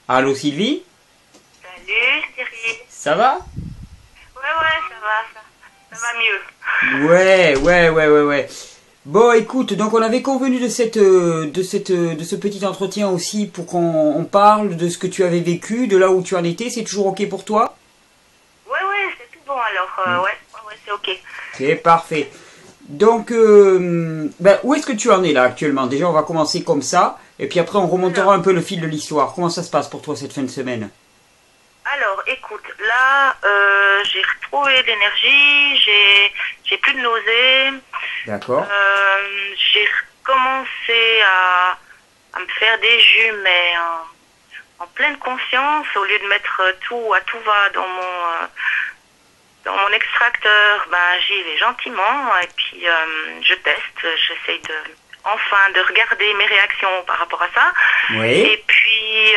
Allô Sylvie? Salut Cyril. Ça va? Ouais, ça va mieux. Ouais. Bon, écoute, donc on avait convenu de ce petit entretien aussi pour qu'on parle de ce que tu avais vécu, de là où tu en étais. C'est toujours ok pour toi? Ouais, c'est tout bon alors. Ouais, c'est ok. Ok, parfait. Donc, où est-ce que tu en es là actuellement? Déjà, on va commencer comme ça, et puis après on remontera un peu le fil de l'histoire. Comment ça se passe pour toi cette fin de semaine? Alors, écoute, là, j'ai retrouvé l'énergie, j'ai plus de nausées. D'accord. J'ai recommencé à me faire des jus, mais en pleine conscience, au lieu de mettre tout à tout va dans mon extracteur, ben j'y vais gentiment et puis je teste, j'essaye de regarder mes réactions par rapport à ça. Oui. Et puis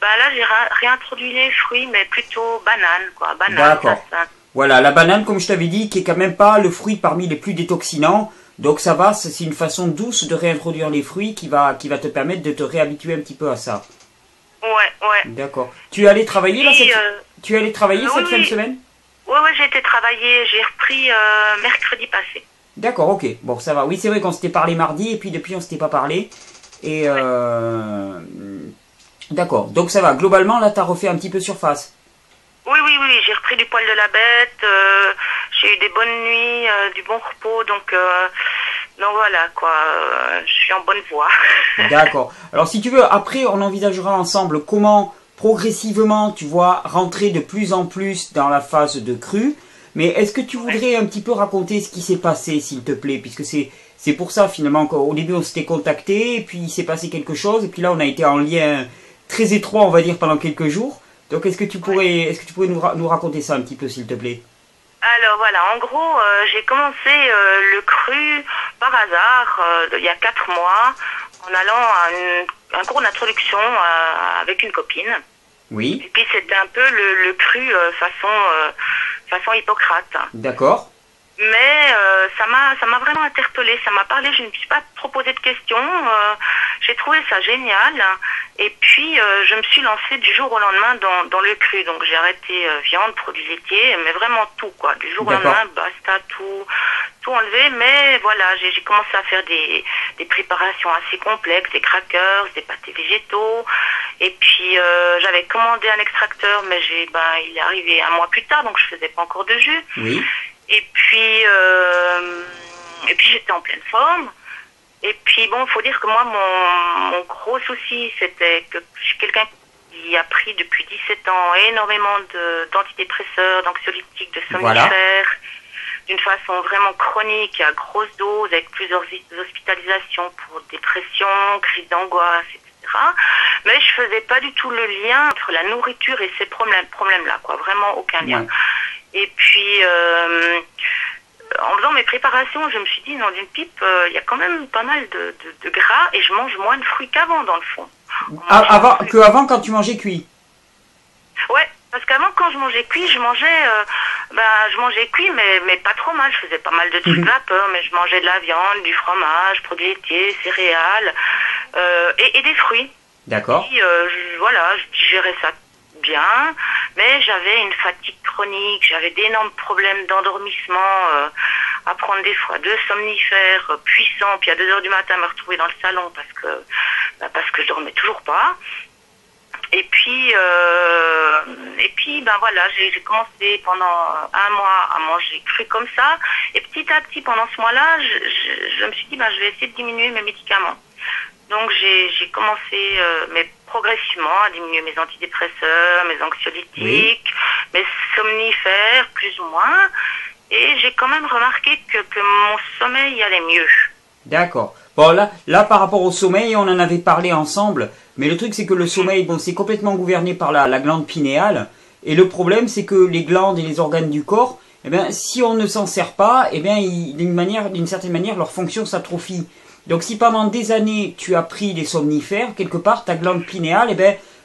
là j'ai réintroduit les fruits, mais plutôt banane, quoi. Banane. D'accord. Voilà, la banane, comme je t'avais dit, qui est quand même pas le fruit parmi les plus détoxinants. Donc ça va, c'est une façon douce de réintroduire les fruits qui va te permettre de te réhabituer un petit peu à ça. Ouais. D'accord. Tu es allé travailler là tu es allé travailler cette fin de oui. semaine? Ouais, j'ai été travailler, j'ai repris mercredi passé. D'accord, ok. Bon, ça va. Oui, c'est vrai qu'on s'était parlé mardi et puis depuis on s'était pas parlé. Et d'accord. Donc ça va. Globalement, là, t'as refait un petit peu surface. Oui, j'ai repris du poil de la bête, j'ai eu des bonnes nuits, du bon repos, donc voilà, quoi, je suis en bonne voie. D'accord. Alors si tu veux, après on envisagera ensemble comment progressivement, tu vois, rentrer de plus en plus dans la phase de crue. Mais est-ce que tu voudrais un petit peu raconter ce qui s'est passé, s'il te plaît? Puisque c'est pour ça finalement qu'au début on s'était contacté, et puis il s'est passé quelque chose, et puis là on a été en lien très étroit, on va dire, pendant quelques jours. Donc est-ce que tu pourrais nous raconter ça un petit peu, s'il te plaît? Alors voilà, en gros, j'ai commencé le cru par hasard il y a 4 mois en allant à un cours d'introduction avec une copine. Oui. Et puis c'était un peu le cru façon Hippocrate. D'accord. Mais ça m'a vraiment interpellée, ça m'a parlé, je ne me suis pas trop posé de questions, j'ai trouvé ça génial, et puis je me suis lancée du jour au lendemain dans le cru, donc j'ai arrêté viande, produits laitiers, mais vraiment tout, quoi, du jour au lendemain, basta, tout enlevé, mais voilà, j'ai commencé à faire des préparations assez complexes, des crackers, des pâtés végétaux, et puis j'avais commandé un extracteur, mais il est arrivé un mois plus tard, donc je faisais pas encore de jus. Oui. Et puis j'étais en pleine forme. Et puis bon, faut dire que moi, mon gros souci, c'était que je suis quelqu'un qui a pris depuis 17 ans énormément d'antidépresseurs, d'anxiolytiques, de somnifères, d'une façon vraiment chronique, à grosse dose, avec plusieurs hospitalisations pour dépression, crise d'angoisse, etc. Mais je faisais pas du tout le lien entre la nourriture et ces problèmes-là, quoi. Vraiment aucun lien. Ouais. Et puis, en faisant mes préparations, je me suis dit, dans une pipe, il y a quand même pas mal de gras et je mange moins de fruits qu'avant, dans le fond. Avant, quand tu mangeais cuit? Ouais, parce qu'avant, quand je mangeais cuit, je mangeais cuit, mais pas trop mal. Je faisais pas mal de trucs vapeur, mais je mangeais de la viande, du fromage, produits laitiers, céréales et des fruits. D'accord. Et je digérais ça bien, mais j'avais une fatigue chronique, j'avais d'énormes problèmes d'endormissement, à prendre des fois 2 somnifères puissants, puis à 2 heures du matin me retrouver dans le salon parce que je dormais toujours pas. Et puis j'ai commencé pendant un mois à manger cru comme ça, et petit à petit pendant ce mois-là, je me suis dit je vais essayer de diminuer mes médicaments. Donc j'ai commencé mais progressivement à diminuer mes antidépresseurs, mes anxiolytiques, mes somnifères, plus ou moins. Et j'ai quand même remarqué que mon sommeil allait mieux. D'accord. Bon, là, par rapport au sommeil, on en avait parlé ensemble. Mais le truc, c'est que le sommeil, c'est complètement gouverné par la glande pinéale. Et le problème, c'est que les glandes et les organes du corps, si on ne s'en sert pas, d'une certaine manière, leur fonction s'atrophie. Donc si pendant des années tu as pris des somnifères, quelque part ta glande pinéale,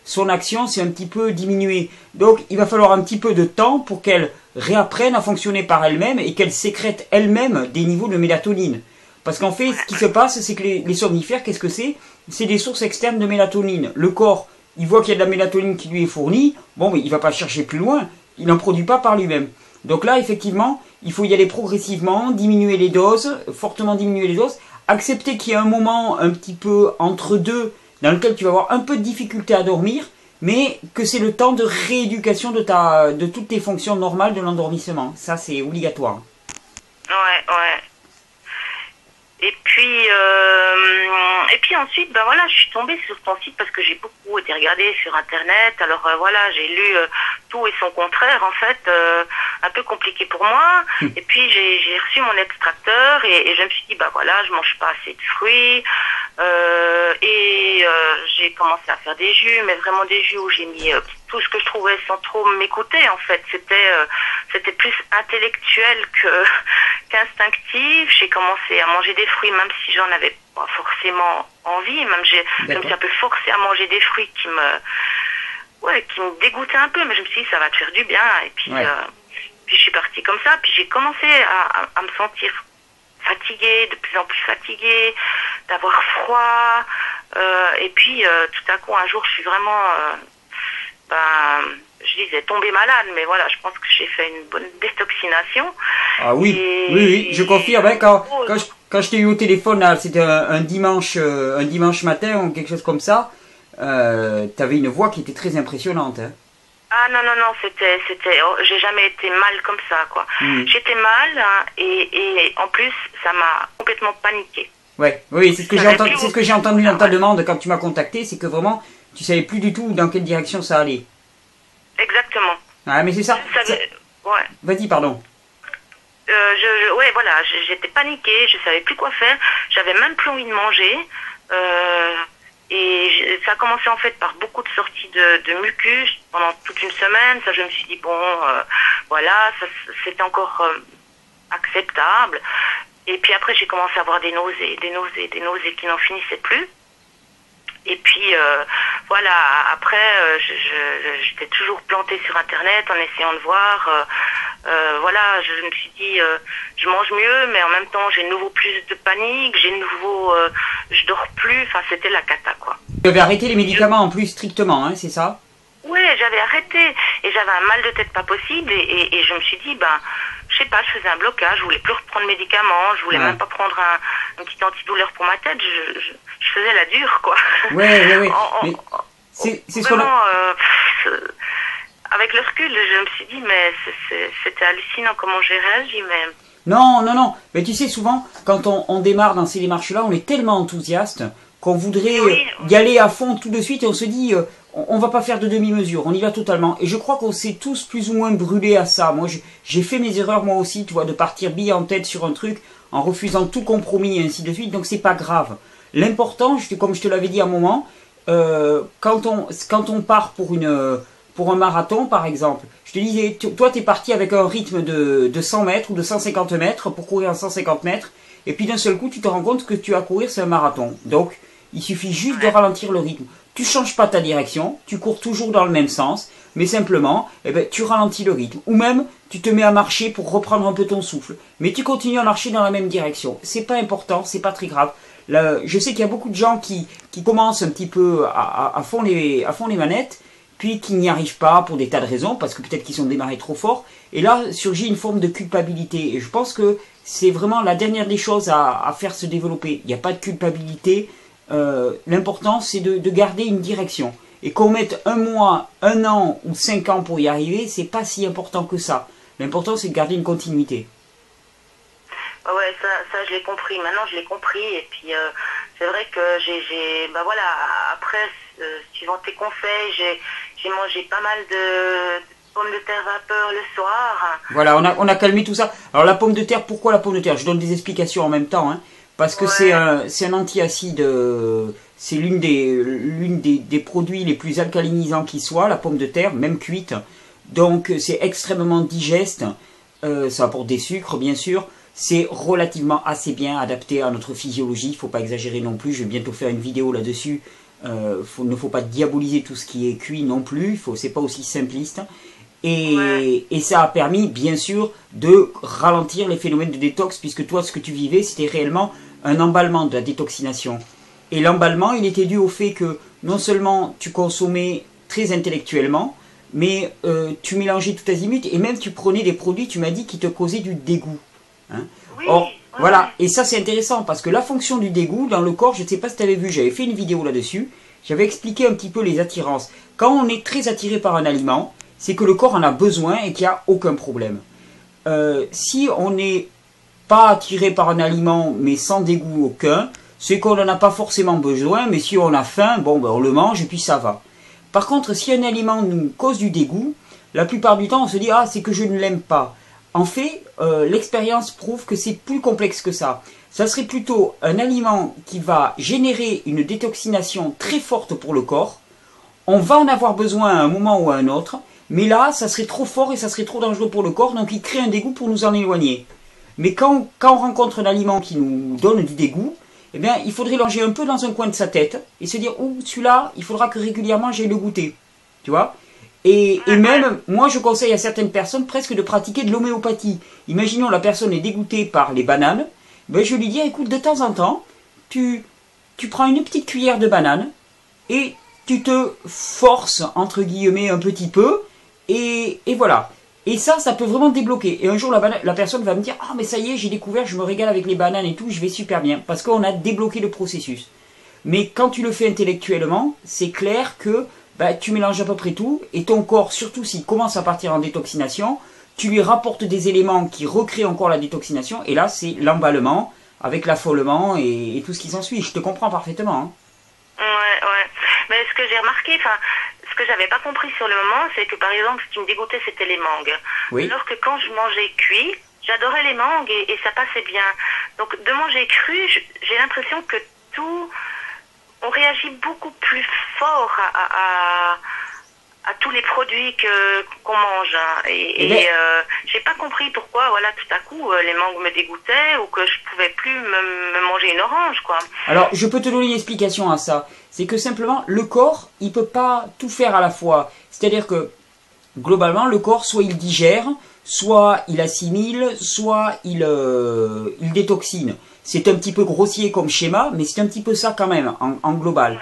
son action s'est un petit peu diminuée. Donc il va falloir un petit peu de temps pour qu'elle réapprenne à fonctionner par elle-même et qu'elle sécrète elle-même des niveaux de mélatonine. Parce qu'en fait, ce qui se passe, c'est que les somnifères, qu'est-ce que c'est? C'est des sources externes de mélatonine. Le corps, il voit qu'il y a de la mélatonine qui lui est fournie, bon, mais il va pas chercher plus loin, il n'en produit pas par lui-même. Donc là, effectivement, il faut y aller progressivement, diminuer les doses, fortement diminuer les doses, accepter qu'il y a un moment un petit peu entre deux, dans lequel tu vas avoir un peu de difficulté à dormir, mais que c'est le temps de rééducation de toutes tes fonctions normales de l'endormissement. Ça, c'est obligatoire. Ouais. Et puis ensuite, ben voilà, je suis tombée sur ton site parce que j'ai beaucoup été regardée sur Internet. Alors voilà, j'ai lu tout et son contraire, en fait, un peu compliqué pour moi. Et puis j'ai reçu mon extracteur et je me suis dit, bah voilà, je mange pas assez de fruits. J'ai commencé à faire des jus, mais vraiment des jus où j'ai mis tout ce que je trouvais sans trop m'écouter, en fait. C'était plus intellectuel qu'instinctif. J'ai commencé à manger des fruits, même si j'en avais pas forcément envie. Même je me suis un peu forcée à manger des fruits qui me dégoûtaient un peu, mais je me suis dit, ça va te faire du bien. Et puis, puis je suis partie comme ça. Puis j'ai commencé à me sentir fatiguée, de plus en plus fatiguée, d'avoir froid. Et puis, tout à coup, un jour, je suis vraiment... je disais tomber malade, mais voilà, je pense que j'ai fait une bonne détoxination. Ah oui, oui, je confirme. Hein, quand je t'ai eu au téléphone, là, c'était un dimanche matin ou quelque chose comme ça, t'avais une voix qui était très impressionnante. Hein. Ah non, j'ai jamais été mal comme ça, quoi. J'étais mal, hein, et en plus, ça m'a complètement paniqué. Ouais, oui, c'est ce que j'ai entendu dans ta demande quand tu m'as contacté, c'est que vraiment, tu savais plus du tout dans quelle direction ça allait. Exactement. Ah, mais c'est ça. Ouais. Vas-y, pardon. Ouais, voilà, j'étais paniquée, je savais plus quoi faire, j'avais même plus envie de manger. Ça a commencé en fait par beaucoup de sorties de mucus pendant toute une semaine. Ça, je me suis dit, bon, voilà, c'était encore acceptable. Et puis après, j'ai commencé à avoir des nausées qui n'en finissaient plus. Et puis, voilà, après, j'étais toujours plantée sur Internet en essayant de voir. Voilà, je me suis dit, je mange mieux, mais en même temps, j'ai de nouveau plus de panique, je dors plus, enfin, c'était la cata, quoi. Tu avais arrêté les médicaments en plus strictement, hein, c'est ça? Ouais, j'avais arrêté, et j'avais un mal de tête pas possible, et je me suis dit, je sais pas, je faisais un blocage, je voulais plus reprendre de médicaments, je voulais même pas prendre un petit antidouleur pour ma tête, je faisais la dure, quoi. Ouais. Mais c'est ce qu'on a... Avec le recul, je me suis dit, mais c'était hallucinant comment j'ai réagi, mais... Non. Mais tu sais, souvent, quand on démarre dans ces démarches-là, on est tellement enthousiaste qu'on voudrait y aller à fond tout de suite et on se dit, on va pas faire de demi-mesure, on y va totalement. Et je crois qu'on s'est tous plus ou moins brûlés à ça. Moi, j'ai fait mes erreurs moi aussi, tu vois, de partir bille en tête sur un truc en refusant tout compromis et ainsi de suite. Donc c'est pas grave. L'important, comme je te l'avais dit à un moment, quand on part pour un marathon, par exemple, je te disais, toi, tu es parti avec un rythme de 100 mètres ou de 150 mètres pour courir en 150 mètres, et puis d'un seul coup, tu te rends compte que tu as courir, c'est un marathon. Donc, il suffit juste de ralentir le rythme. Tu changes pas ta direction, tu cours toujours dans le même sens, mais simplement, tu ralentis le rythme. Ou même, tu te mets à marcher pour reprendre un peu ton souffle. Mais tu continues à marcher dans la même direction. C'est pas important, c'est pas très grave. Là, je sais qu'il y a beaucoup de gens qui commencent un petit peu à fond les manettes, puis qui n'y arrivent pas pour des tas de raisons, parce que peut-être qu'ils ont démarré trop fort, et là surgit une forme de culpabilité, et je pense que c'est vraiment la dernière des choses à faire se développer. Il n'y a pas de culpabilité, l'important c'est de garder une direction, et qu'on mette 1 mois, 1 an ou 5 ans pour y arriver, c'est pas si important que ça. L'important c'est de garder une continuité. Ouais, ça je l'ai compris, maintenant je l'ai compris, et puis c'est vrai que voilà, après, suivant tes conseils, j'ai mangé pas mal de pommes de terre vapeur le soir. Voilà, on a calmé tout ça. Alors la pomme de terre, pourquoi la pomme de terre? Je donne des explications en même temps, hein, parce que c'est un antiacide, c'est l'une des produits les plus alcalinisants qui soit, la pomme de terre, même cuite. Donc c'est extrêmement digeste, ça apporte des sucres bien sûr. C'est relativement assez bien adapté à notre physiologie, il ne faut pas exagérer non plus, je vais bientôt faire une vidéo là-dessus. Il ne faut pas diaboliser tout ce qui est cuit non plus, c'est pas aussi simpliste. Et ça a permis, bien sûr, de ralentir les phénomènes de détox, puisque toi, ce que tu vivais, c'était réellement un emballement de la détoxination. Et l'emballement, il était dû au fait que non seulement tu consommais très intellectuellement, mais tu mélangeais tout azimut, et même tu prenais des produits, tu m'as dit, qui te causaient du dégoût. Hein. Oui, Or, oui. voilà, et ça c'est intéressant, parce que la fonction du dégoût dans le corps, je ne sais pas si tu avais vu, j'avais fait une vidéo là-dessus, j'avais expliqué un petit peu les attirances. Quand on est très attiré par un aliment, c'est que le corps en a besoin et qu'il n'y a aucun problème. Si on n'est pas attiré par un aliment, mais sans dégoût aucun, c'est qu'on n'en a pas forcément besoin, mais si on a faim, bon, ben on le mange et puis ça va. Par contre, si un aliment nous cause du dégoût, la plupart du temps, on se dit « Ah, c'est que je ne l'aime pas ». En fait, l'expérience prouve que c'est plus complexe que ça. Ça serait plutôt un aliment qui va générer une détoxination très forte pour le corps. On va en avoir besoin à un moment ou à un autre, mais là, ça serait trop fort et ça serait trop dangereux pour le corps, donc il crée un dégoût pour nous en éloigner. Mais quand on rencontre un aliment qui nous donne du dégoût, eh bien, il faudrait longer un peu dans un coin de sa tête et se dire « Ouh, celui-là, il faudra que régulièrement j'aille le goûter. » Tu vois ? Et même, moi, je conseille à certaines personnes presque de pratiquer de l'homéopathie. Imaginons la personne est dégoûtée par les bananes. Ben, je lui dis, écoute, de temps en temps, tu prends une petite cuillère de banane et tu te forces, entre guillemets, un petit peu. Et voilà. Et ça peut vraiment débloquer. Et un jour, la personne va me dire, ah, mais ça y est, j'ai découvert, je me régale avec les bananes et tout, je vais super bien. Parce qu'on a débloqué le processus. Mais quand tu le fais intellectuellement, c'est clair que bah, tu mélanges à peu près tout, et ton corps, surtout s'il commence à partir en détoxination, tu lui rapportes des éléments qui recréent encore la détoxination, et là c'est l'emballement, avec l'affolement et tout ce qui s'ensuit. Je te comprends parfaitement. Hein. Ouais. Mais ce que j'ai remarqué, ce que j'avais pas compris sur le moment, c'est que par exemple, ce qui me dégoûtait, c'était les mangues. Oui. Alors que quand je mangeais cuit, j'adorais les mangues et ça passait bien. Donc de manger cru, j'ai l'impression que tout... On réagit beaucoup plus fort à tous les produits qu'on mange. Et j'ai pas compris pourquoi, voilà, tout à coup, les mangues me dégoûtaient ou que je pouvais plus me manger une orange, quoi. Alors, je peux te donner une explication à ça. C'est que simplement, le corps, il peut pas tout faire à la fois. C'est-à-dire que, globalement, le corps, soit il digère, soit il assimile, soit il détoxine. C'est un petit peu grossier comme schéma, mais c'est un petit peu ça quand même, en global.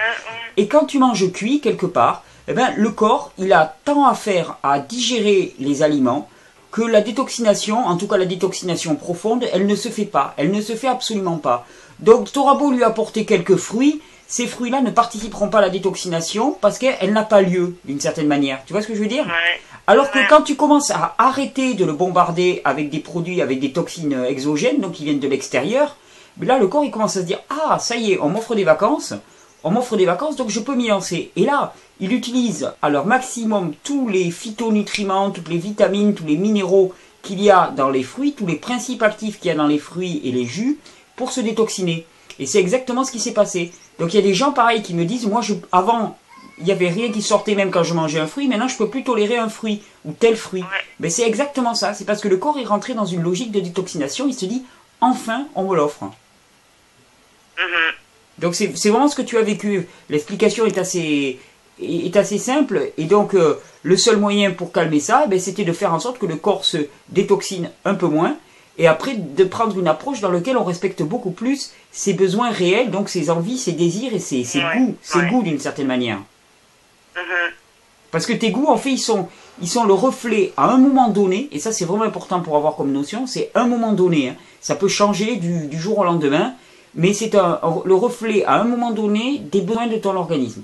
Et quand tu manges cuit, quelque part, eh ben, le corps, il a tant à faire à digérer les aliments que la détoxination, en tout cas la détoxination profonde, elle ne se fait pas. Elle ne se fait absolument pas. Donc, tu auras beau lui apporter quelques fruits, ces fruits-là ne participeront pas à la détoxination parce qu'elle n'a pas lieu, d'une certaine manière. Tu vois ce que je veux dire ? Alors que quand tu commences à arrêter de le bombarder avec des produits, avec des toxines exogènes, donc qui viennent de l'extérieur, là le corps il commence à se dire « Ah, ça y est, on m'offre des vacances, donc je peux m'y lancer. » Et là, il utilise à leur maximum tous les phytonutriments, toutes les vitamines, tous les minéraux qu'il y a dans les fruits, tous les principes actifs qu'il y a dans les fruits et les jus pour se détoxiner. Et c'est exactement ce qui s'est passé. Donc il y a des gens pareils qui me disent « Moi, avant... il n'y avait rien qui sortait même quand je mangeais un fruit. Maintenant, je peux plus tolérer un fruit ou tel fruit. » Mais c'est exactement ça. C'est parce que le corps est rentré dans une logique de détoxination. Il se dit, enfin, on me l'offre. Donc c'est vraiment ce que tu as vécu. L'explication est assez simple. Et donc, le seul moyen pour calmer ça, c'était de faire en sorte que le corps se détoxine un peu moins. Et après, de prendre une approche dans laquelle on respecte beaucoup plus ses besoins réels, donc ses envies, ses désirs et ses goûts d'une certaine manière. Parce que tes goûts, en fait, ils sont le reflet à un moment donné, et ça c'est vraiment important pour avoir comme notion, c'est un moment donné. Hein. Ça peut changer du jour au lendemain, mais c'est le reflet à un moment donné des besoins de ton organisme.